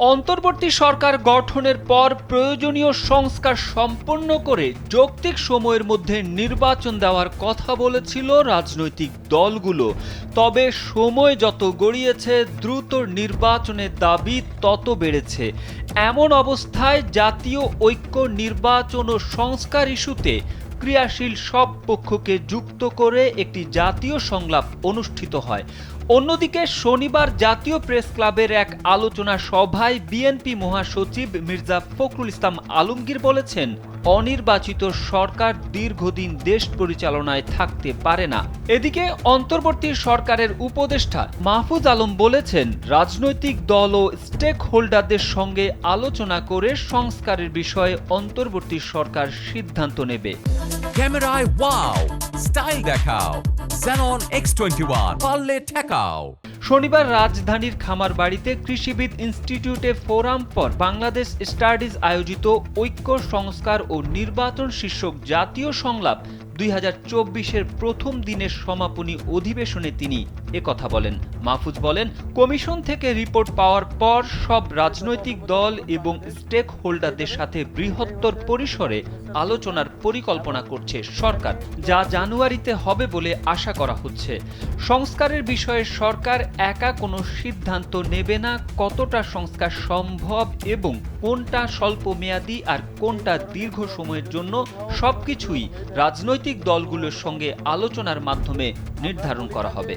অন্তর্বর্তী সরকার গঠনের পর প্রয়োজনীয় সংস্কার সম্পন্ন করে যৌক্তিক সময়ের মধ্যে নির্বাচন দেওয়ার কথা বলেছিল রাজনৈতিক দলগুলো। তবে সময় যত গড়িয়েছে দ্রুত নির্বাচনের দাবি তত বেড়েছে। এমন অবস্থায় জাতীয় ঐক্য নির্বাচন ও সংস্কার ইস্যুতে ক্রিয়াশীল সব পক্ষকে যুক্ত করে একটি জাতীয় সংলাপ অনুষ্ঠিত হয়। অন্যদিকে শনিবার জাতীয় প্রেস ক্লাবের এক আলোচনা সভায় বিএনপি মহাসচিব মির্জা ফখরুল ইসলাম আলমগীর বলেছেন, অনির্বাচিত সরকার দীর্ঘদিন দেশ পরিচালনায় থাকতে পারে না। এদিকে অন্তর্বর্তী সরকারের উপদেষ্টা মাহফুজ আলম বলেছেন, রাজনৈতিক দল ও স্টেক হোল্ডারদের সঙ্গে আলোচনা করে সংস্কারের বিষয়ে অন্তর্বর্তী সরকার সিদ্ধান্ত নেবে। ক্যামেরায় ওয়াও, স্টাইল দেখাও, Xenon X21 পারলে ঠেকাও। শনিবার রাজধানীর খামারবাড়িতে কৃষিবিদ ইনস্টিটিউটে ফোরাম ফর বাংলাদেশ স্টাডিজ আয়োজিত ঐক্য সংস্কার ও নির্বাচন শীর্ষক জাতীয় সংলাপ 2024-এর প্রথম দিনের সমাপনী অধিবেশনে তিনি একথা বলেন। মাহফুজ বলেন, কমিশন থেকে রিপোর্ট পাওয়ার পর সব রাজনৈতিক দল এবং স্টেক হোল্ডারদের সাথে বৃহত্তর পরিসরে আলোচনার পরিকল্পনা করছে সরকার, যা জানুয়ারিতে হবে বলে আশা করা হচ্ছে। সংস্কারের বিষয়ে সরকার একা কোনো সিদ্ধান্ত নেবে না। কতটা সংস্কার সম্ভব এবং কোনটা স্বল্প মেয়াদী আর কোনটা দীর্ঘ সময়ের জন্য সবকিছুই রাজনৈতিক দলগুলোর সঙ্গে আলোচনার মাধ্যমে নির্ধারণ করা হবে।